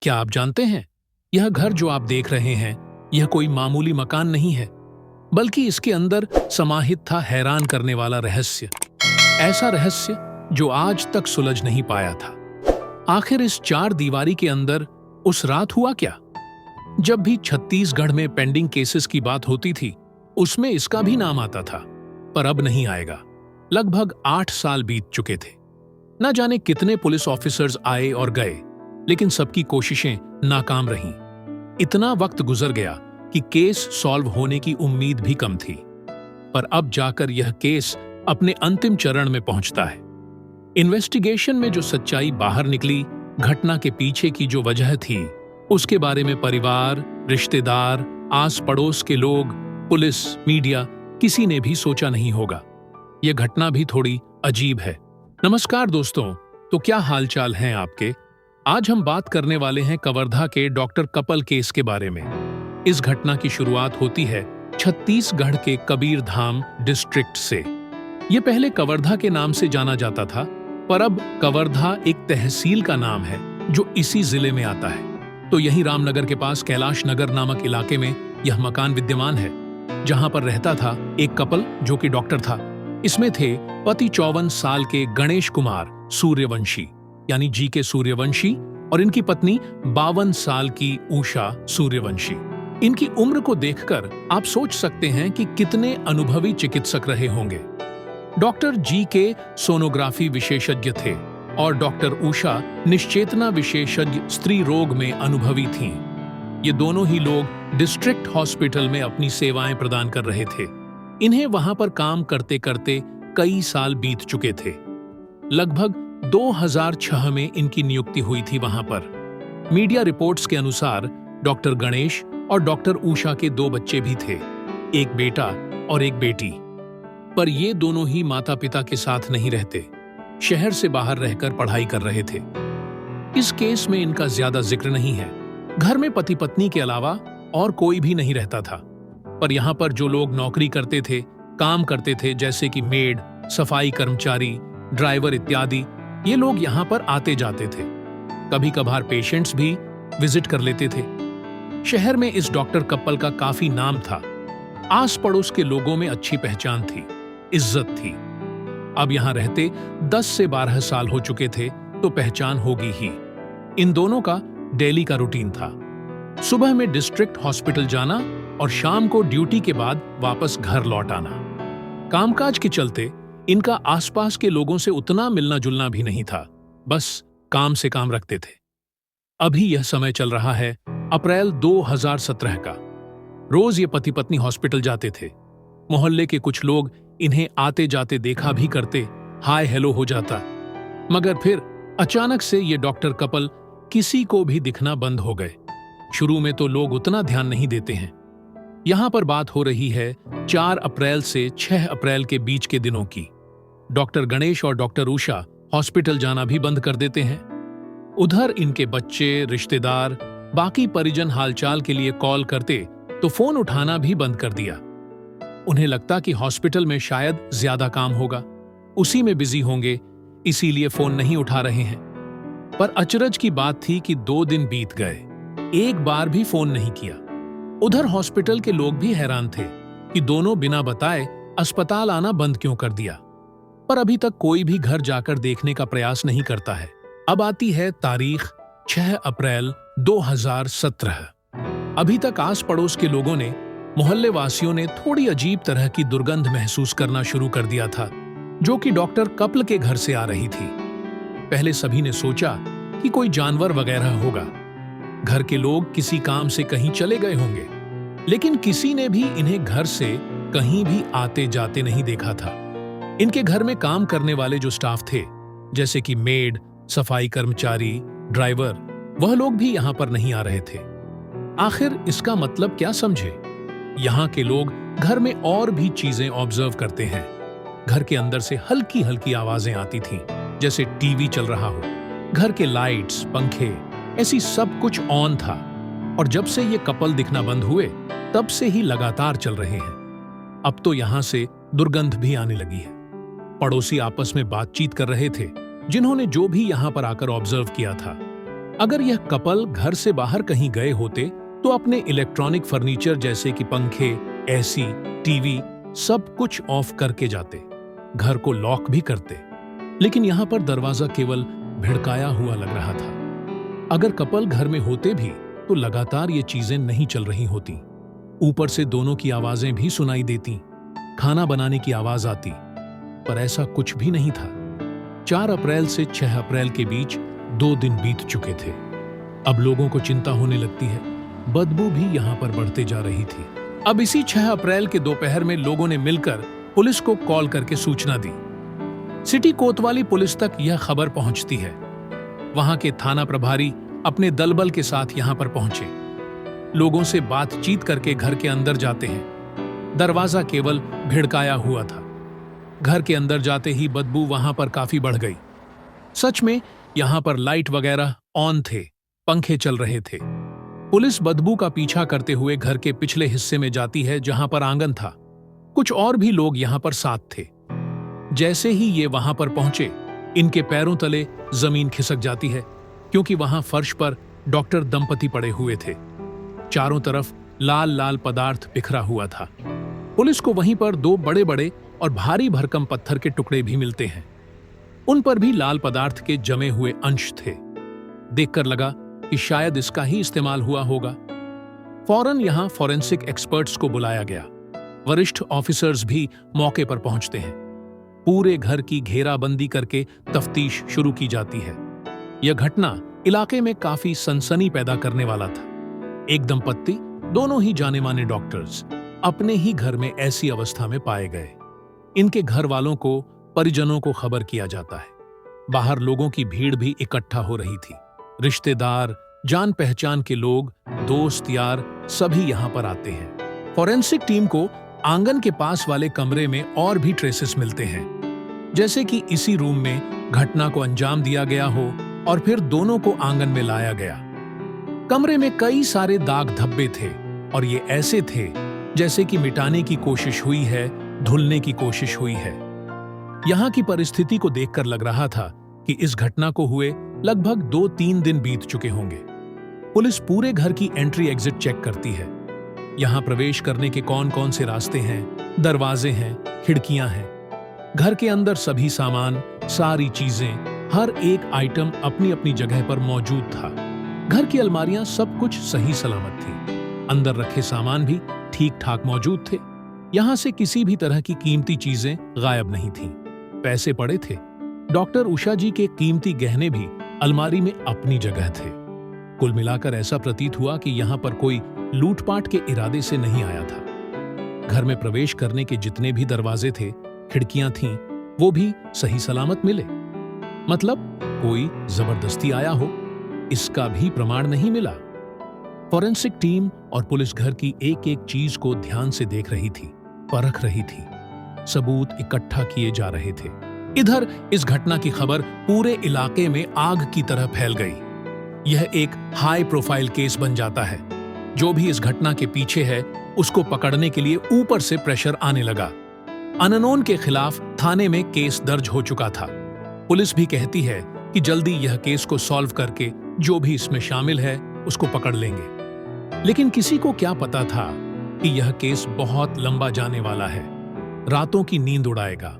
क्या आप जानते हैं, यह घर जो आप देख रहे हैं, यह कोई मामूली मकान नहीं है, बल्कि इसके अंदर समाहित था हैरान करने वाला रहस्य। ऐसा रहस्य जो आज तक सुलझ नहीं पाया था। आखिर इस चार दीवारी के अंदर उस रात हुआ क्या? जब भी छत्तीसगढ़ में पेंडिंग केसेस की बात होती थी, उसमें इसका भी नाम आता था, पर अब नहीं आएगा। लगभग 8 साल बीत चुके थे। न जाने कितने पुलिस ऑफिसर्स आए और गए, लेकिन सबकी कोशिशें नाकाम रहीं। इतना वक्त गुजर गया कि केस सॉल्व होने की उम्मीद भी कम थी। पर अब जाकर यह केस अपने अंतिम चरण में पहुंचता है। इन्वेस्टिगेशन में जो सच्चाई बाहर निकली, घटना के पीछे की जो वजह थी, उसके बारे में परिवार, रिश्तेदार, आस पड़ोस के लोग, पुलिस, मीडिया, किसी ने भी सोचा नहीं होगा। यह घटना भी थोड़ी अजीब है। नमस्कार दोस्तों, तो क्या हालचाल हैं आपके? आज हम बात करने वाले हैं कवर्धा के डॉक्टर कपल केस के बारे में। इस घटना की शुरुआत होती है छत्तीसगढ़ के कबीरधाम डिस्ट्रिक्ट से। यह पहले कवर्धा के नाम से जाना जाता था, पर अब कवर्धा एक तहसील का नाम है जो इसी जिले में आता है। तो यहीं रामनगर के पास कैलाश नगर नामक इलाके में यह मकान विद्यमान है, जहां पर रहता था एक कपल जो कि डॉक्टर था। इसमें थे पति 54 साल के गणेश कुमार सूर्यवंशी यानी जी के सूर्यवंशी और इनकी पत्नी 52 साल की उषा सूर्यवंशी। इनकी उम्र को देखकर आप सोच सकते हैं कि कितने अनुभवी चिकित्सक रहे होंगे। डॉक्टर जी के सोनोग्राफी विशेषज्ञ थे और डॉक्टर उषा निश्चेतना विशेषज्ञ स्त्री रोग में अनुभवी थीं। ये दोनों ही लोग डिस्ट्रिक्ट हॉस्पिटल में अपनी सेवाएं प्रदान कर रहे थे। इन्हें वहां पर काम करते करते कई साल बीत चुके थे। लगभग 2006 में इनकी नियुक्ति हुई थी वहां पर। मीडिया रिपोर्ट्स के अनुसार डॉक्टर गणेश और डॉक्टर उषा के 2 बच्चे भी थे, एक बेटा और एक बेटी। पर ये दोनों ही माता पिता के साथ नहीं रहते, शहर से बाहर रहकर पढ़ाई कर रहे थे। इस केस में इनका ज्यादा जिक्र नहीं है। घर में पति पत्नी के अलावा और कोई भी नहीं रहता था। पर यहाँ पर जो लोग नौकरी करते थे, काम करते थे, जैसे कि मेड, सफाई कर्मचारी, ड्राइवर इत्यादि, ये लोग यहाँ पर आते जाते थे। कभी कभार पेशेंट्स भी विजिट कर लेते थे। शहर में इस डॉक्टर कपल का काफी नाम था। आस पड़ोस के लोगों में अच्छी पहचान थी, इज्जत थी। अब यहाँ रहते 10 से 12 साल हो चुके थे, तो पहचान होगी ही। इन दोनों का डेली का रूटीन था। सुबह में डिस्ट्रिक्ट हॉस्पिटल जाना और शाम को ड्यूटी के बाद वापस घर लौट आना। कामकाज के चलते इनका आसपास के लोगों से उतना मिलना जुलना भी नहीं था, बस काम से काम रखते थे। अभी यह समय चल रहा है अप्रैल 2017 का। रोज ये पति पत्नी हॉस्पिटल जाते थे। मोहल्ले के कुछ लोग इन्हें आते जाते देखा भी करते, हाय हेलो हो जाता। मगर फिर अचानक से ये डॉक्टर कपल किसी को भी दिखना बंद हो गए। शुरू में तो लोग उतना ध्यान नहीं देते हैं। यहां पर बात हो रही है 4 अप्रैल से 6 अप्रैल के बीच के दिनों की। डॉक्टर गणेश और डॉक्टर उषा हॉस्पिटल जाना भी बंद कर देते हैं। उधर इनके बच्चे, रिश्तेदार, बाकी परिजन हालचाल के लिए कॉल करते तो फोन उठाना भी बंद कर दिया। उन्हें लगता कि हॉस्पिटल में शायद ज्यादा काम होगा, उसी में बिजी होंगे, इसीलिए फोन नहीं उठा रहे हैं। पर अचरज की बात थी कि 2 दिन बीत गए, एक बार भी फोन नहीं किया। उधर हॉस्पिटल के लोग भी हैरान थे कि दोनों बिना बताए अस्पताल आना बंद क्यों कर दिया। पर अभी तक कोई भी घर जाकर देखने का प्रयास नहीं करता है। अब आती है तारीख 6 अप्रैल 2017। अभी तक आस पड़ोस के लोगों ने, मोहल्ले वासियों ने थोड़ी अजीब तरह की दुर्गंध महसूस करना शुरू कर दिया था, जो कि डॉक्टर कपल के घर से आ रही थी। पहले सभी ने सोचा कि कोई जानवर वगैरह होगा, घर के लोग किसी काम से कहीं चले गए होंगे, लेकिन किसी ने भी इन्हें घर से कहीं भी आते जाते नहीं देखा था। इनके घर में काम करने वाले जो स्टाफ थे, जैसे कि मेड, सफाई कर्मचारी, ड्राइवर, वह लोग भी यहां पर नहीं आ रहे थे। आखिर इसका मतलब क्या समझे? यहाँ के लोग घर में और भी चीजें ऑब्जर्व करते हैं। घर के अंदर से हल्की हल्की आवाजें आती थीं, जैसे टीवी चल रहा हो। घर के लाइट्स, पंखे, ऐसी सब कुछ ऑन था। और जब से ये कपल दिखना बंद हुए, तब से ही लगातार चल रहे हैं। अब तो यहां से दुर्गंध भी आने लगी है। पड़ोसी आपस में बातचीत कर रहे थे, जिन्होंने जो भी यहां पर आकर ऑब्जर्व किया था। अगर यह कपल घर से बाहर कहीं गए होते तो अपने इलेक्ट्रॉनिक फर्नीचर जैसे कि पंखे, एसी, टीवी सब कुछ ऑफ करके जाते, घर को लॉक भी करते। लेकिन यहां पर दरवाजा केवल भिड़काया हुआ लग रहा था। अगर कपल घर में होते भी तो लगातार ये चीजें नहीं चल रही होती। ऊपर से दोनों की आवाजें भी सुनाई देती, खाना बनाने की आवाज आती, पर ऐसा कुछ भी नहीं था। 4 अप्रैल से 6 अप्रैल के बीच 2 दिन बीत चुके थे। अब लोगों को चिंता होने लगती है। बदबू भी यहां पर बढ़ते जा रही थी। अब इसी 6 अप्रैल के दोपहर में लोगों ने मिलकर पुलिस को कॉल करके सूचना दी। सिटी कोतवाली पुलिस तक यह खबर पहुंचती है। वहां के थाना प्रभारी अपने दलबल के साथ यहां पर पहुंचे। लोगों से बातचीत करके घर के अंदर जाते हैं। दरवाजा केवल भिड़काया हुआ था। घर के अंदर जाते ही बदबू वहां पर काफी बढ़ गई। सच में यहां पर लाइट वगैरह ऑन थे, पंखे चल रहे थे। पुलिस बदबू का पीछा करते हुए घर के पिछले हिस्से में जाती है जहां पर आंगन था। कुछ और भी लोग यहां पर साथ थे। जैसे ही ये वहां पर पहुंचे, इनके पैरों तले जमीन खिसक जाती है, क्योंकि वहां फर्श पर डॉक्टर दंपति पड़े हुए थे। चारों तरफ लाल लाल पदार्थ बिखरा हुआ था। पुलिस को वहीं पर 2 बड़े बड़े और भारी भरकम पत्थर के टुकड़े भी मिलते हैं। उन पर भी लाल पदार्थ के जमे हुए अंश थे। देखकर लगा कि शायद इसका ही इस्तेमाल हुआ होगा। फौरन यहां फॉरेंसिक एक्सपर्ट्स को बुलाया गया। वरिष्ठ ऑफिसर्स भी मौके पर पहुंचते हैं। पूरे घर की घेराबंदी करके तफ्तीश शुरू की जाती है। यह घटना इलाके में काफी सनसनी पैदा करने वाला था। एक दंपत्ति, दोनों ही जाने माने डॉक्टर्स, अपने ही घर में ऐसी अवस्था में पाए गए। इनके घर वालों को, परिजनों को खबर किया जाता है। बाहर लोगों की भीड़ भी इकट्ठा हो रही थी। रिश्तेदार, जान पहचान के लोग, दोस्त यार सभी यहां पर आते हैं। फॉरेंसिक टीम को आंगन के पास वाले कमरे में और भी ट्रेसेस मिलते हैं, जैसे कि इसी रूम में घटना को अंजाम दिया गया हो और फिर दोनों को आंगन में लाया गया। कमरे में कई सारे दाग धब्बे थे और ये ऐसे थे जैसे कि मिटाने की कोशिश हुई है, धुलने की कोशिश हुई है। यहां की परिस्थिति को देखकर लग रहा था कि इस घटना को हुए लगभग 2-3 दिन बीत चुके होंगे। पुलिस पूरे घर की एंट्री एग्जिट चेक करती है। यहां प्रवेश करने के कौन कौन से रास्ते हैं, दरवाजे हैं, खिड़कियां हैं। घर के अंदर सभी सामान, सारी चीजें, हर एक आइटम अपनी अपनी जगह पर मौजूद था। घर की अलमारियां सब कुछ सही सलामत थी। अंदर रखे सामान भी ठीक ठाक मौजूद थे। यहां से किसी भी तरह की कीमती चीजें गायब नहीं थीं। पैसे पड़े थे। डॉक्टर उषा जी के कीमती गहने भी अलमारी में अपनी जगह थे। कुल मिलाकर ऐसा प्रतीत हुआ कि यहां पर कोई लूटपाट के इरादे से नहीं आया था। घर में प्रवेश करने के जितने भी दरवाजे थे, खिड़कियां थीं, वो भी सही सलामत मिले। मतलब कोई जबरदस्ती आया हो, इसका भी प्रमाण नहीं मिला। फॉरेंसिक टीम और पुलिस घर की एक एक चीज को ध्यान से देख रही थी, परख रही थी। सबूत इकट्ठा किए जा रहे थे। इधर इस घटना की खबर पूरे इलाके में आग की तरह फैल गई। यह एक हाई प्रोफाइल केस बन जाता है। जो भी इस घटना के पीछे है, उसको पकड़ने के लिए ऊपर से प्रेशर आने लगा। अननोन के खिलाफ थाने में केस दर्ज हो चुका था। पुलिस भी कहती है कि जल्दी यह केस को सॉल्व करके जो भी इसमें शामिल है उसको पकड़ लेंगे। लेकिन किसी को क्या पता था कि यह केस बहुत लंबा जाने वाला है, रातों की नींद उड़ाएगा।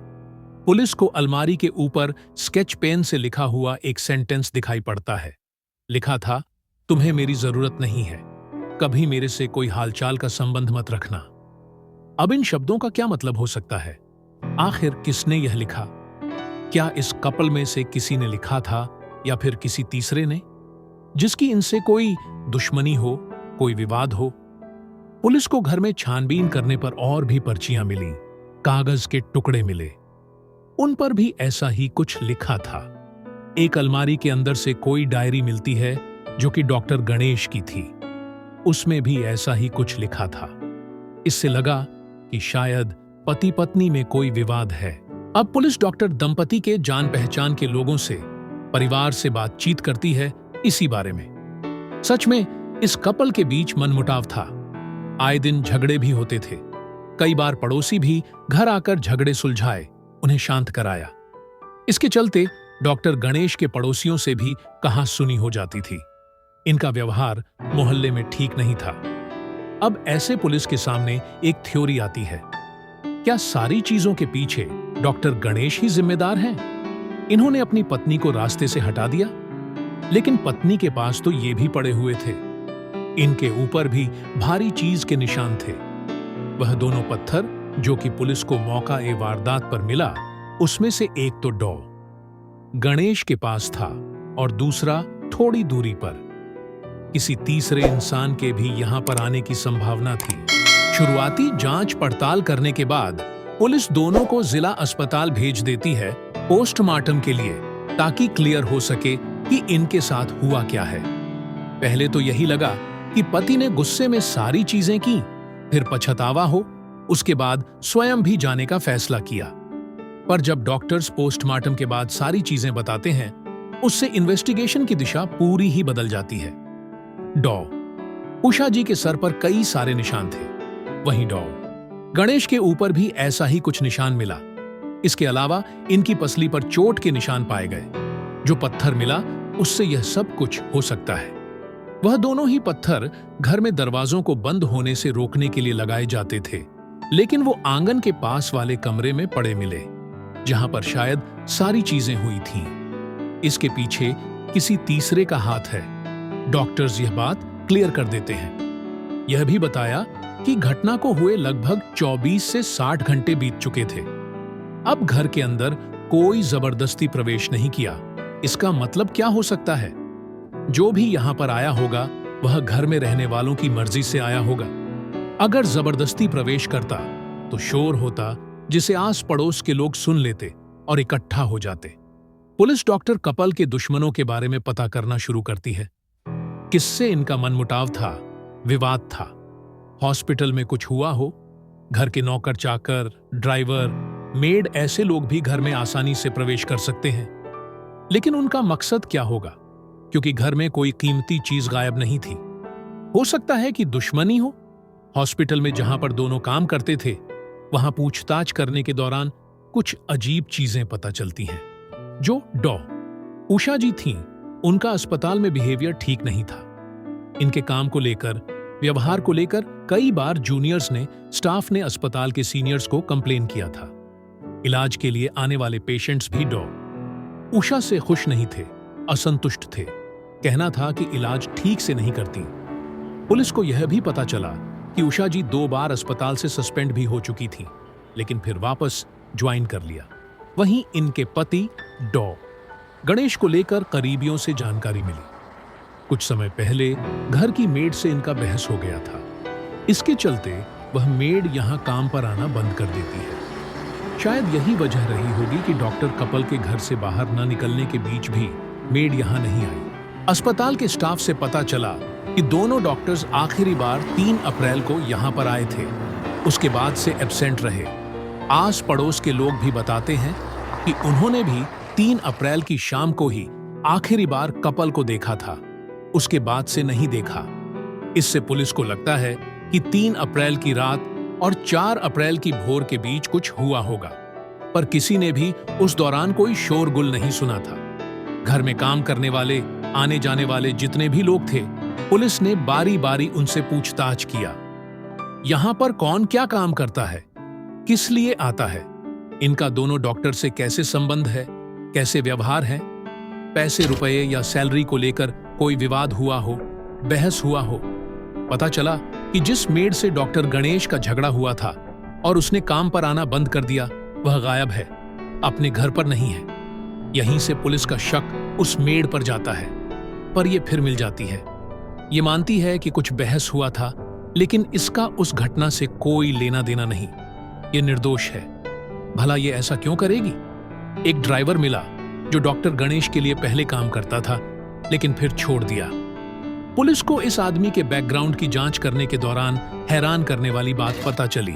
पुलिस को अलमारी के ऊपर स्केच पेन से लिखा हुआ एक सेंटेंस दिखाई पड़ता है। लिखा था, तुम्हें मेरी जरूरत नहीं है, कभी मेरे से कोई हालचाल का संबंध मत रखना। अब इन शब्दों का क्या मतलब हो सकता है? आखिर किसने यह लिखा? क्या इस कपल में से किसी ने लिखा था या फिर किसी तीसरे ने, जिसकी इनसे कोई दुश्मनी हो, कोई विवाद हो? पुलिस को घर में छानबीन करने पर और भी पर्चियां मिली, कागज के टुकड़े मिले। उन पर भी ऐसा ही कुछ लिखा था। एक अलमारी के अंदर से कोई डायरी मिलती है जो कि डॉक्टर गणेश की थी। उसमें भी ऐसा ही कुछ लिखा था। इससे लगा कि शायद पति पत्नी में कोई विवाद है। अब पुलिस डॉक्टर दंपति के जान पहचान के लोगों से, परिवार से बातचीत करती है इसी बारे में। सच में इस कपल के बीच मनमुटाव था। आए दिन झगड़े भी होते थे। कई बार पड़ोसी भी घर आकर झगड़े सुलझाए, उन्हें शांत कराया। इसके चलते डॉक्टर गणेश के पड़ोसियों से भी कहासुनी हो जाती थी। इनका व्यवहार मोहल्ले में ठीक नहीं था। अब ऐसे पुलिस के सामने एक थ्योरी आती है। क्या सारी चीजों के पीछे डॉक्टर गणेश ही जिम्मेदार हैं? इन्होंने अपनी पत्नी को रास्ते से हटा दिया, लेकिन पत्नी के पास तो ये भी पड़े हुए थे। इनके ऊपर भी भारी चीज के निशान थे। वह दोनों पत्थर जो कि पुलिस को मौका ए वारदात पर मिला, उसमें से एक तो डॉ गणेश के पास था और दूसरा थोड़ी दूरी पर। किसी तीसरे इंसान के भी यहां पर आने की संभावना थी। शुरुआती जांच पड़ताल करने के बाद पुलिस दोनों को जिला अस्पताल भेज देती है पोस्टमार्टम के लिए, ताकि क्लियर हो सके कि इनके साथ हुआ क्या है। पहले तो यही लगा कि पति ने गुस्से में सारी चीजें की, फिर पछतावा हो, उसके बाद स्वयं भी जाने का फैसला किया। पर जब डॉक्टर्स पोस्टमार्टम के बाद सारी चीजें बताते हैं, उससे इन्वेस्टिगेशन की दिशा पूरी ही बदल जाती है। डॉ उषा जी के सर पर कई सारे निशान थे, वहीं डॉ गणेश के ऊपर भी ऐसा ही कुछ निशान मिला। इसके अलावा इनकी पसली पर चोट के निशान पाए गए। जो पत्थर मिला उससे यह सब कुछ हो सकता है। वह दोनों ही पत्थर घर में दरवाजों को बंद होने से रोकने के लिए लगाए जाते थे, लेकिन वो आंगन के पास वाले कमरे में पड़े मिले, जहां पर शायद सारी चीजें हुई थीं। इसके पीछे किसी तीसरे का हाथ है। डॉक्टर्स यह बात क्लियर कर देते हैं। यह भी बताया कि घटना को हुए लगभग 24 से 60 घंटे बीत चुके थे। अब घर के अंदर कोई जबरदस्ती प्रवेश नहीं किया। इसका मतलब क्या हो सकता है? जो भी यहां पर आया होगा वह घर में रहने वालों की मर्जी से आया होगा। अगर जबरदस्ती प्रवेश करता तो शोर होता, जिसे आस पड़ोस के लोग सुन लेते और इकट्ठा हो जाते। पुलिस डॉक्टर कपल के दुश्मनों के बारे में पता करना शुरू करती है। किससे इनका मनमुटाव था, विवाद था? हॉस्पिटल में कुछ हुआ हो? घर के नौकर चाकर, ड्राइवर, मेड, ऐसे लोग भी घर में आसानी से प्रवेश कर सकते हैं, लेकिन उनका मकसद क्या होगा? क्योंकि घर में कोई कीमती चीज गायब नहीं थी। हो सकता है कि दुश्मनी हो। हॉस्पिटल में जहां पर दोनों काम करते थे, वहां पूछताछ करने के दौरान कुछ अजीब चीजें पता चलती हैं। जो डॉ उषा जी थीं, उनका अस्पताल में बिहेवियर ठीक नहीं था। इनके काम को लेकर, व्यवहार को लेकर कई बार जूनियर्स ने, स्टाफ ने अस्पताल के सीनियर्स को कंप्लेन किया था। इलाज के लिए आने वाले पेशेंट्स भी डॉ उषा से खुश नहीं थे, असंतुष्ट थे। कहना था कि इलाज ठीक से नहीं करती। पुलिस को यह भी पता चला कि उषा जी 2 बार अस्पताल से सस्पेंड भी हो चुकी थी, लेकिन फिर वापस ज्वाइन कर लिया। वहीं इनके पति डॉ गणेश को लेकर करीबियों से जानकारी मिली। कुछ समय पहले घर की मेड से इनका बहस हो गया था। इसके चलते वह मेड यहां काम पर आना बंद कर देती है। शायद यही वजह रही होगी कि डॉक्टर कपल के घर से बाहर न निकलने के बीच भी मेड यहां नहीं आई। अस्पताल के स्टाफ से पता चला कि दोनों डॉक्टर्स आखिरी बार 3 अप्रैल को यहां पर आए थे। उसके बाद से एब्सेंट रहे। आस पड़ोस के लोग भी बताते हैं कि उन्होंने भी 3 अप्रैल की शाम को ही आखिरी बार कपल को देखा था, उसके बाद से नहीं देखा। इससे पुलिस को लगता है कि 3 अप्रैल की रात और 4 अप्रैल की भोर के बीच कुछ हुआ होगा, पर किसी ने भी उस दौरान कोई शोरगुल नहीं सुना था। घर में काम करने वाले, आने जाने वाले जितने भी लोग थे, पुलिस ने बारी बारी उनसे पूछताछ किया। यहां पर कौन क्या काम करता है, किस लिए आता है, इनका दोनों डॉक्टर से कैसे संबंध है, कैसे व्यवहार है, पैसे रुपए या सैलरी को लेकर कोई विवाद हुआ हो, बहस हुआ हो। पता चला कि जिस मेड से डॉक्टर गणेश का झगड़ा हुआ था और उसने काम पर आना बंद कर दिया, वह गायब है, अपने घर पर नहीं है। यहीं से पुलिस का शक उस मेड पर जाता है, पर यह फिर मिल जाती है। ये मानती है कि कुछ बहस हुआ था, लेकिन इसका उस घटना से कोई लेना देना नहीं। ये निर्दोष है। भला ये ऐसा क्यों करेगी? एक ड्राइवर मिला जो डॉक्टर गणेश के लिए पहले काम करता था, लेकिन फिर छोड़ दिया। पुलिस को इस आदमी के बैकग्राउंड की जांच करने के दौरान हैरान करने वाली बात पता चली।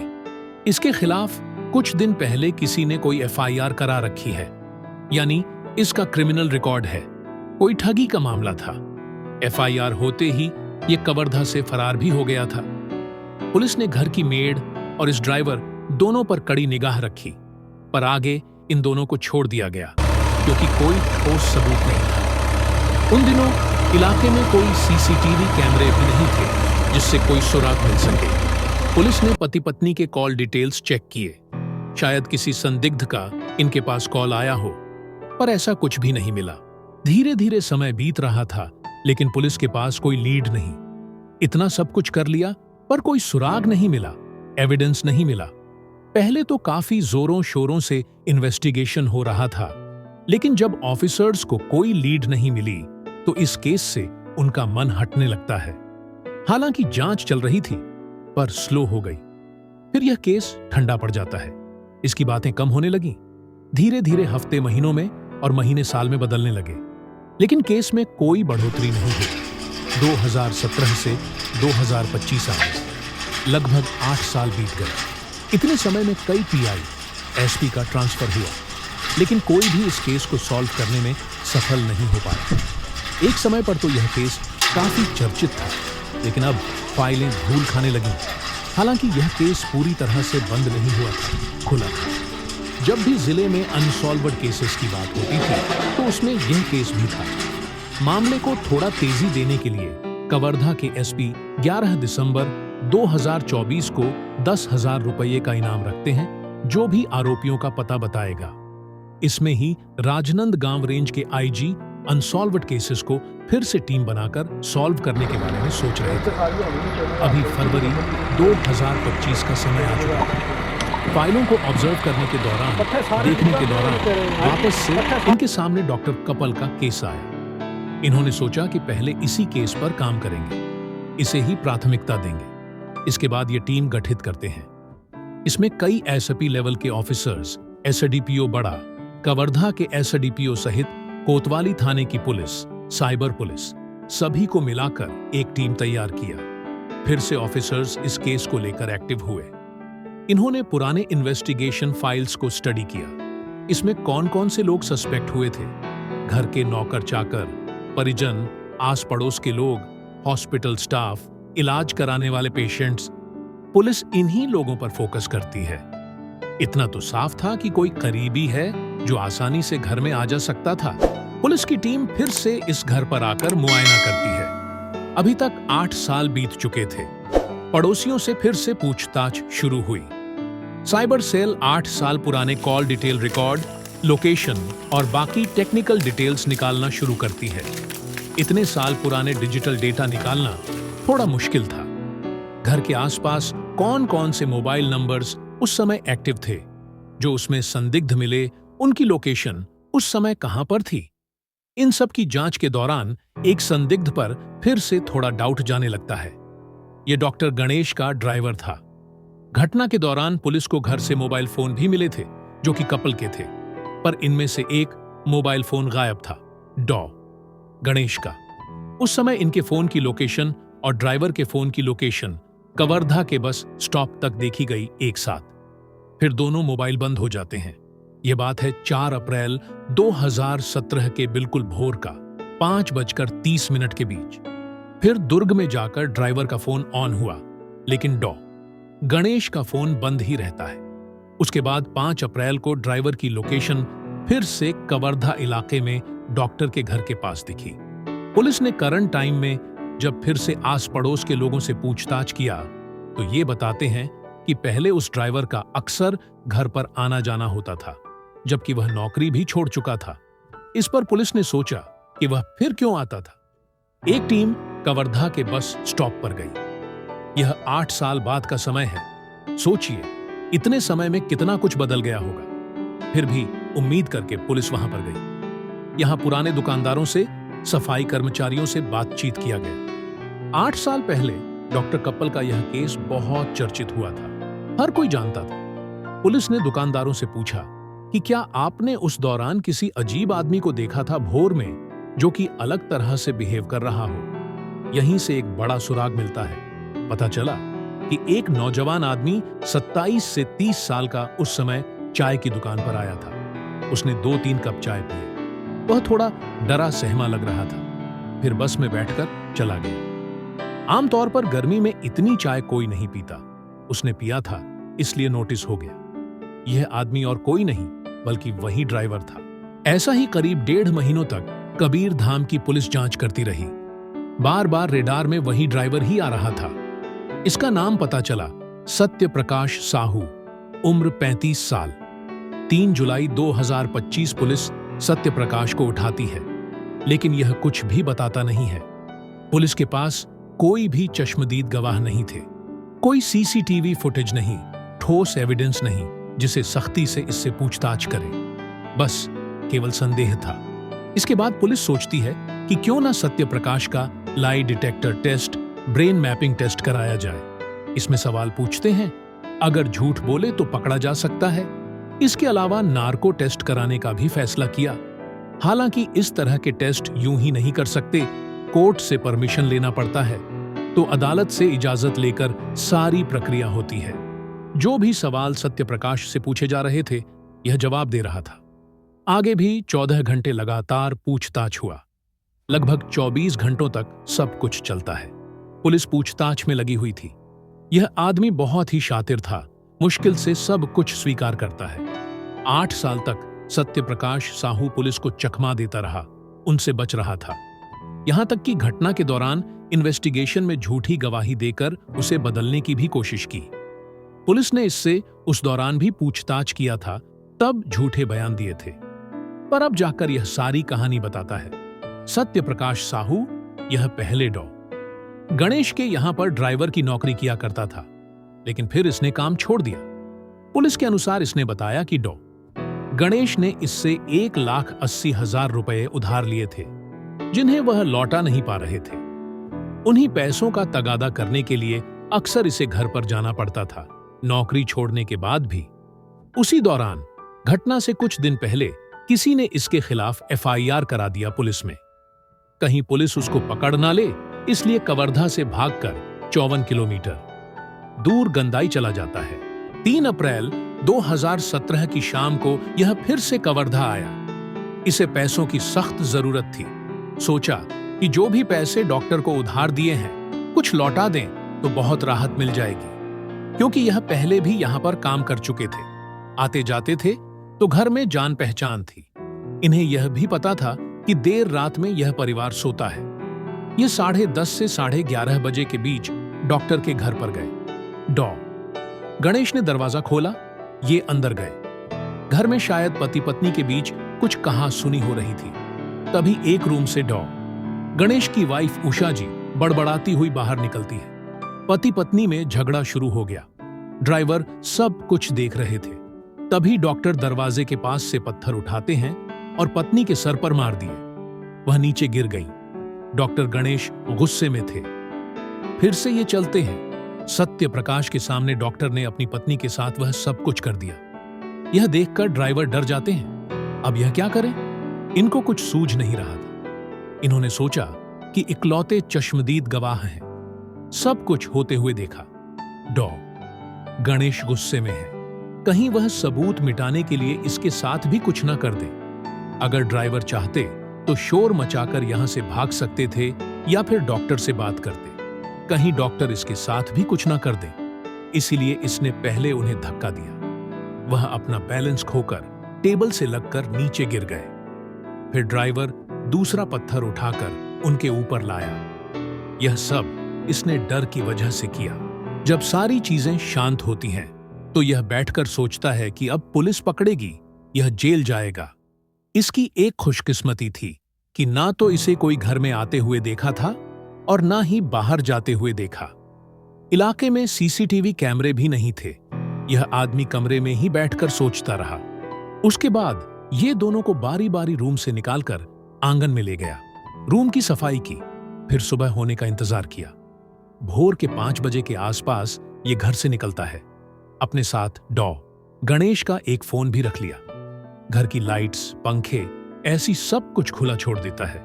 इसके खिलाफ कुछ दिन पहले किसी ने कोई एफआईआर करा रखी है, यानी इसका क्रिमिनल रिकॉर्ड है। कोई ठगी का मामला था। एफआईआर होते ही ये कवर्धा से फरार भी हो गया था। पुलिस ने घर की मेड और इस ड्राइवर दोनों पर कड़ी निगाह रखी, पर आगे इन दोनों को छोड़ दिया गया क्योंकि कोई ठोस सबूत नहीं था। उन दिनों इलाके में कोई सीसीटीवी कैमरे भी नहीं थे जिससे कोई सुराग मिल सके। पुलिस ने पति पत्नी के कॉल डिटेल्स चेक किए। शायद किसी संदिग्ध का इनके पास कॉल आया हो, पर ऐसा कुछ भी नहीं मिला। धीरे धीरे समय बीत रहा था, लेकिन पुलिस के पास कोई लीड नहीं। इतना सब कुछ कर लिया पर कोई सुराग नहीं मिला, एविडेंस नहीं मिला। पहले तो काफी जोरों शोरों से इन्वेस्टिगेशन हो रहा था, लेकिन जब ऑफिसर्स को कोई लीड नहीं मिली तो इस केस से उनका मन हटने लगता है। हालांकि जांच चल रही थी पर स्लो हो गई। फिर यह केस ठंडा पड़ जाता है। इसकी बातें कम होने लगी। धीरे धीरे हफ्ते महीनों में और महीने साल में बदलने लगे, लेकिन केस में कोई बढ़ोतरी नहीं हुई। 2017 से 2025 आ गए। लगभग 8 साल बीत गए। इतने समय में कई पीआई, एसपी का ट्रांसफर हुआ, लेकिन कोई भी इस केस को सॉल्व करने में सफल नहीं हो पाया। एक समय पर तो यह केस काफी चर्चित था, लेकिन अब फाइलें धूल खाने लगी। हालांकि यह केस पूरी तरह से बंद नहीं हुआ था, खुला था। जब भी जिले में अनसॉल्व्ड केसेस की बात होती थी तो उसमें यह केस भी था। मामले को थोड़ा तेजी देने के लिए कवर्धा के एसपी 11 दिसंबर 2024 को 10,000 रुपये का इनाम रखते हैं, जो भी आरोपियों का पता बताएगा। इसमें ही राजनंद गांव रेंज के आईजी अनसॉल्व्ड केसेस को फिर से टीम बनाकर सॉल्व करने के बारे में सोच रहे थे। अभी फरवरी 2025 का समय आ चुका था। फाइलों को ऑब्जर्व करने के दौरान, देखने के दौरान वापस से इनके सामने डॉक्टर कपल का केस आया। इन्होंने सोचा कि पहले इसी केस पर काम करेंगे, इसे ही प्राथमिकता देंगे। इसके बाद ये टीम गठित करते हैं। इसमें कई एसपी लेवल के ऑफिसर्स, एसडीपीओ बड़ा, कवर्धा के एसडीपीओ सहित कोतवाली थाने की पुलिस, साइबर पुलिस, सभी को मिलाकर एक टीम तैयार किया। फिर से ऑफिसर्स इस केस को लेकर एक्टिव हुए। इन्होंने पुराने इन्वेस्टिगेशन फाइल्स को स्टडी किया। इसमें कौन कौन से लोग सस्पेक्ट हुए थे, घर के नौकर चाकर, परिजन, आस पड़ोस के लोग, हॉस्पिटल स्टाफ, इलाज कराने वाले पेशेंट्स। पुलिस इन्हीं लोगों पर फोकस करती है। इतना तो साफ था कि कोई करीबी है जो आसानी से घर में आ जा सकता था। पुलिस की टीम फिर से इस घर पर आकर मुआयना करती है। अभी तक 8 साल बीत चुके थे। पड़ोसियों से फिर से पूछताछ शुरू हुई। साइबर सेल 8 साल पुराने कॉल डिटेल रिकॉर्ड, लोकेशन और बाकी टेक्निकल डिटेल्स निकालना शुरू करती है। इतने साल पुराने डिजिटल डेटा निकालना थोड़ा मुश्किल था। घर के आसपास कौन कौन से मोबाइल नंबर्स उस समय एक्टिव थे, जो उसमें संदिग्ध मिले, उनकी लोकेशन उस समय कहां पर थी। इन सब की जांच के दौरान एक संदिग्ध पर फिर से थोड़ा डाउट जाने लगता है। यह डॉक्टर गणेश का ड्राइवर था। घटना के दौरान पुलिस को घर से मोबाइल फोन भी मिले थे जो कि कपल के थे, पर इनमें से एक मोबाइल फोन गायब था, गणेश का। उस समय इनके फोन की लोकेशन और ड्राइवर के फोन की लोकेशन कवर्धा के बस स्टॉप तक देखी गई एक साथ। फिर दोनों मोबाइल बंद हो जाते हैं। यह बात है 4 अप्रैल 2017 के बिल्कुल भोर का 5:30 के बीच। फिर दुर्ग में जाकर ड्राइवर का फोन ऑन हुआ, लेकिन गणेश का फोन बंद ही रहता है। उसके बाद 5 अप्रैल को ड्राइवर की लोकेशन फिर से कवर्धा इलाके में डॉक्टर के घर के पास दिखी। पुलिस ने करंट टाइम में जब फिर से आस पड़ोस के लोगों से पूछताछ किया तो ये बताते हैं कि पहले उस ड्राइवर का अक्सर घर पर आना जाना होता था, जबकि वह नौकरी भी छोड़ चुका था। इस पर पुलिस ने सोचा कि वह फिर क्यों आता था। एक टीम कवर्धा के बस स्टॉप पर गई। यह 8 साल बाद का समय है। सोचिए, इतने समय में कितना कुछ बदल गया होगा। फिर भी उम्मीद करके पुलिस वहां पर गई। यहां पुराने दुकानदारों से, सफाई कर्मचारियों से बातचीत किया गया। 8 साल पहले डॉक्टर कपल का यह केस बहुत चर्चित हुआ था, हर कोई जानता था। पुलिस ने दुकानदारों से पूछा कि क्या आपने उस दौरान किसी अजीब आदमी को देखा था भोर में, जो कि अलग तरह से बिहेव कर रहा हो। यहीं से एक बड़ा सुराग मिलता है। पता चला कि एक नौजवान आदमी 27 से 30 साल का उस समय चाय की दुकान पर आया था। उसने 2-3 कप चाय पिए। वह थोड़ा डरा सहमा लग रहा था। फिर बस में बैठकर चला गया। आमतौर पर गर्मी में इतनी चाय कोई नहीं पीता। उसने पिया था, इसलिए नोटिस हो गया। यह आदमी और कोई नहीं बल्कि वही ड्राइवर था। ऐसा ही करीब 1.5 महीनों तक कबीर धाम की पुलिस जांच करती रही। बार बार रेडार में वही ड्राइवर ही आ रहा था। इसका नाम पता चला, सत्य प्रकाश साहू, उम्र 35 साल। 3 जुलाई 2025 पुलिस सत्य प्रकाश को उठाती है, लेकिन यह कुछ भी बताता नहीं है। पुलिस के पास कोई भी चश्मदीद गवाह नहीं थे, कोई सीसीटीवी फुटेज नहीं, ठोस एविडेंस नहीं जिसे सख्ती से इससे पूछताछ करे। बस केवल संदेह था। इसके बाद पुलिस सोचती है कि क्यों ना सत्य प्रकाश का lie detector test, brain mapping test कराया जाए। इसमें सवाल पूछते हैं, अगर झूठ बोले तो पकड़ा जा सकता है। इसके अलावा नार्को टेस्ट कराने का भी फैसला किया। हालांकि इस तरह के टेस्ट यूं ही नहीं कर सकते, कोर्ट से परमिशन लेना पड़ता है, तो अदालत से इजाजत लेकर सारी प्रक्रिया होती है। जो भी सवाल सत्य प्रकाश से पूछे जा रहे थे, यह जवाब दे रहा था। आगे भी 14 घंटे लगातार पूछताछ हुआ। लगभग 24 घंटों तक सब कुछ चलता है। पुलिस पूछताछ में लगी हुई थी। यह आदमी बहुत ही शातिर था, मुश्किल से सब कुछ स्वीकार करता है। 8 साल तक सत्य प्रकाश साहू पुलिस को चकमा देता रहा, उनसे बच रहा था। यहां तक कि घटना के दौरान इन्वेस्टिगेशन में झूठी गवाही देकर उसे बदलने की भी कोशिश की। पुलिस ने इससे उस दौरान भी पूछताछ किया था, तब झूठे बयान दिए थे। पर अब जाकर यह सारी कहानी बताता है। सत्य प्रकाश साहू यह पहले डॉ गणेश के यहां पर ड्राइवर की नौकरी किया करता था, लेकिन फिर इसने काम छोड़ दिया। पुलिस के अनुसार इसने बताया कि डॉ गणेश ने इससे 1,80,000 रुपए उधार लिए थे, जिन्हें वह लौटा नहीं पा रहे थे। उन्हीं पैसों का तगादा करने के लिए अक्सर इसे घर पर जाना पड़ता था, नौकरी छोड़ने के बाद भी। उसी दौरान घटना से कुछ दिन पहले किसी ने इसके खिलाफ एफआईआर करा दिया पुलिस में। कहीं पुलिस उसको पकड़ ना ले, इसलिए कवर्धा से भागकर 54 किलोमीटर दूर गंदाई चला जाता है। 3 अप्रैल 2017 की शाम को यह फिर से कवर्धा आया। इसे पैसों की सख्त जरूरत थी। सोचा कि जो भी पैसे डॉक्टर को उधार दिए हैं, कुछ लौटा दें तो बहुत राहत मिल जाएगी, क्योंकि यह पहले भी यहां पर काम कर चुके थे, आते जाते थे, तो घर में जान पहचान थी। इन्हें यह भी पता था कि देर रात में यह परिवार सोता है। ये 10:30 से 11:30 बजे के बीच डॉक्टर के घर पर गए। डॉ गणेश ने दरवाजा खोला, ये अंदर गए। घर में शायद पति पत्नी के बीच कुछ कहा सुनी हो रही थी। तभी एक रूम से डॉ गणेश की वाइफ उषा जी बड़बड़ाती हुई बाहर निकलती है। पति पत्नी में झगड़ा शुरू हो गया। ड्राइवर सब कुछ देख रहे थे। तभी डॉक्टर दरवाजे के पास से पत्थर उठाते हैं और पत्नी के सर पर मार दिए। वह नीचे गिर गई। डॉक्टर गणेश गुस्से में थे। फिर से ये चलते हैं। सत्य प्रकाश के सामने डॉक्टर ने अपनी पत्नी के साथ वह सब कुछ कर दिया। यह देखकर ड्राइवर डर जाते हैं। अब यह क्या करें? इनको कुछ सूझ नहीं रहा था। इन्होंने सोचा कि इकलौते चश्मदीद गवाह हैं, सब कुछ होते हुए देखा। डॉ गणेश गुस्से में है, कहीं वह सबूत मिटाने के लिए इसके साथ भी कुछ ना कर दे। अगर ड्राइवर चाहते तो शोर मचाकर यहां से भाग सकते थे या फिर डॉक्टर से बात करते। कहीं डॉक्टर इसके साथ भी कुछ ना कर दे, इसीलिए इसने पहले उन्हें धक्का दिया। वह अपना बैलेंस खोकर टेबल से लगकर नीचे गिर गए। फिर ड्राइवर दूसरा पत्थर उठाकर उनके ऊपर लाया। यह सब इसने डर की वजह से किया। जब सारी चीजें शांत होती हैं, तो यह बैठकर सोचता है कि अब पुलिस पकड़ेगी, यह जेल जाएगा। इसकी एक खुशकिस्मती थी कि ना तो इसे कोई घर में आते हुए देखा था और ना ही बाहर जाते हुए देखा। इलाके में सीसीटीवी कैमरे भी नहीं थे। यह आदमी कमरे में ही बैठकर सोचता रहा। उसके बाद ये दोनों को बारी बारी रूम से निकालकर आंगन में ले गया। रूम की सफाई की, फिर सुबह होने का इंतजार किया। भोर के 5 बजे के आसपास ये घर से निकलता है। अपने साथ डॉ गणेश का एक फोन भी रख लिया। घर की लाइट्स, पंखे, ऐसी सब कुछ खुला छोड़ देता है।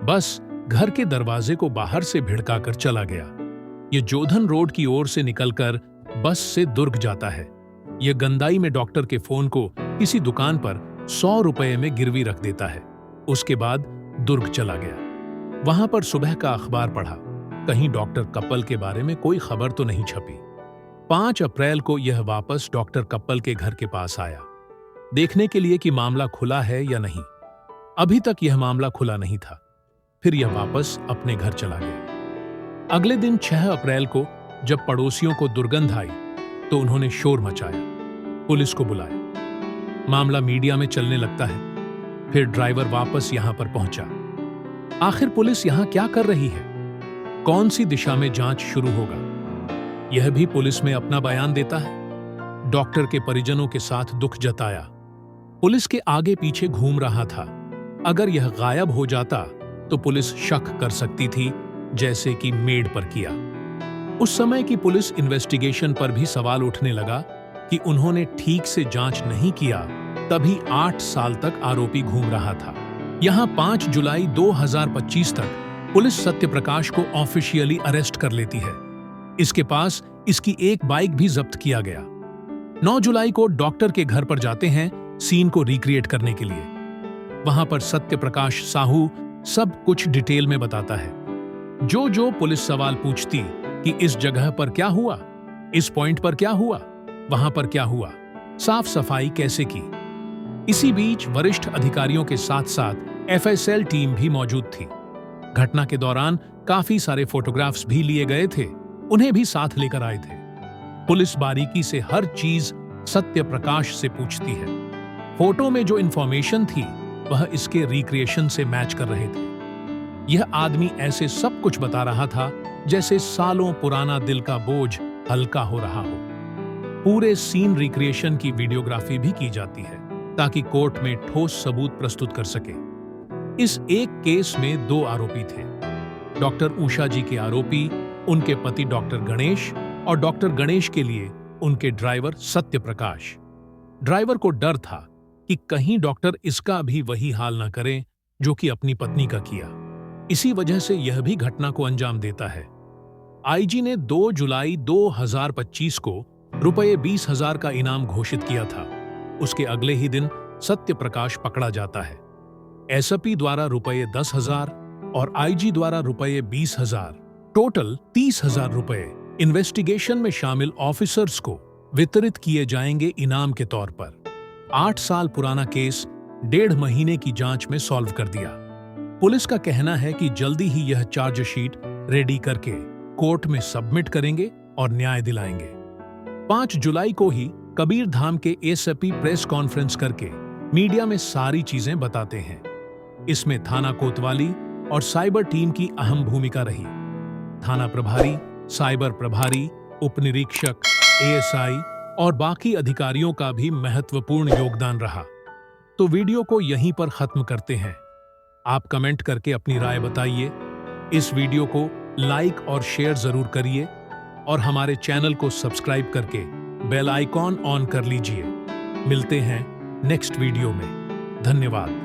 बस घर के दरवाजे को बाहर से भिड़काकर चला गया। ये जोधन रोड की ओर से निकलकर बस से दुर्ग जाता है। यह गंदाई में डॉक्टर के फोन को किसी दुकान पर 100 रुपए में गिरवी रख देता है। उसके बाद दुर्ग चला गया। वहां पर सुबह का अखबार पढ़ा। कहीं डॉक्टर कप्पल के बारे में कोई खबर तो नहीं छपी। 5 अप्रैल को यह वापस डॉक्टर कप्पल के घर के पास आया, देखने के लिए कि मामला खुला है या नहीं। अभी तक यह मामला खुला नहीं था। फिर यह वापस अपने घर चला गया। अगले दिन 6 अप्रैल को जब पड़ोसियों को दुर्गंध आई तो उन्होंने शोर मचाया, पुलिस को बुलाया। मामला मीडिया में चलने लगता है। फिर ड्राइवर वापस यहां पर पहुंचा। आखिर पुलिस यहां क्या कर रही है? कौन सी दिशा में जांच शुरू होगा? यह भी पुलिस में अपना बयान देता है। डॉक्टर के परिजनों के साथ दुख जताया। पुलिस के आगे पीछे घूम रहा था। अगर यह गायब हो जाता तो पुलिस शक कर सकती थी, जैसे कि मेड पर किया। उस समय की पुलिस इन्वेस्टिगेशन पर भी सवाल उठने लगा कि उन्होंने ठीक से जांच नहीं किया, तभी 8 साल तक आरोपी घूम रहा था। यहां 5 जुलाई 2025 तक पुलिस सत्यप्रकाश को ऑफिशियली अरेस्ट कर लेती है। इसके पास इसकी एक बाइक भी जब्त किया गया। 9 जुलाई को डॉक्टर के घर पर जाते हैं सीन को रिक्रिएट करने के लिए। वहां पर सत्यप्रकाश साहू सब कुछ डिटेल में बताता है। जो पुलिस सवाल पूछती कि इस जगह पर क्या हुआ, इस पॉइंट पर क्या हुआ, वहां पर क्या हुआ, साफ सफाई कैसे की। इसी बीच वरिष्ठ अधिकारियों के साथ साथ एफएसएल टीम भी मौजूद थी। घटना के दौरान काफी सारे फोटोग्राफ्स भी लिए गए थे, उन्हें भी साथ लेकर आए थे। पुलिस बारीकी से हर चीज सत्यप्रकाश से पूछती है। फोटो में जो इंफॉर्मेशन थी वह इसके रिक्रिएशन से मैच कर रहे थे। यह आदमी ऐसे सब कुछ बता रहा था जैसे सालों पुराना दिल का बोझ हल्का हो रहा हो। पूरे सीन रिक्रिएशन की वीडियोग्राफी भी की जाती है ताकि कोर्ट में ठोस सबूत प्रस्तुत कर सके। इस एक केस में 2 आरोपी थे। डॉक्टर उषा जी के आरोपी उनके पति डॉक्टर गणेश और डॉक्टर गणेश के लिए उनके ड्राइवर सत्यप्रकाश। ड्राइवर को डर था कि कहीं डॉक्टर इसका भी वही हाल न करें जो कि अपनी पत्नी का किया। इसी वजह से यह भी घटना को अंजाम देता है। आईजी ने 2 जुलाई 2025 को रुपये 20,000 का इनाम घोषित किया था। उसके अगले ही दिन सत्यप्रकाश पकड़ा जाता है। एसपी द्वारा रुपये 10,000 और आईजी द्वारा रुपये 20,000, टोटल 30,000 रुपये इन्वेस्टिगेशन में शामिल ऑफिसर्स को वितरित किए जाएंगे इनाम के तौर पर। 8 साल पुराना केस 1.5 महीने की जांच में सॉल्व कर दिया। पुलिस का कहना है कि जल्दी ही यह चार्जशीट रेडी करके कोर्ट में सबमिट करेंगे और न्याय दिलाएंगे। 5 जुलाई को ही कबीरधाम के एसपी प्रेस कॉन्फ्रेंस करके मीडिया में सारी चीजें बताते हैं। इसमें थाना कोतवाली और साइबर टीम की अहम भूमिका रही। थाना प्रभारी, साइबर प्रभारी, उपनिरीक्षक, एएसआई और बाकी अधिकारियों का भी महत्वपूर्ण योगदान रहा। तो वीडियो को यहीं पर खत्म करते हैं। आप कमेंट करके अपनी राय बताइए। इस वीडियो को लाइक और शेयर जरूर करिए और हमारे चैनल को सब्सक्राइब करके बेल आइकॉन ऑन कर लीजिए। मिलते हैं नेक्स्ट वीडियो में। धन्यवाद।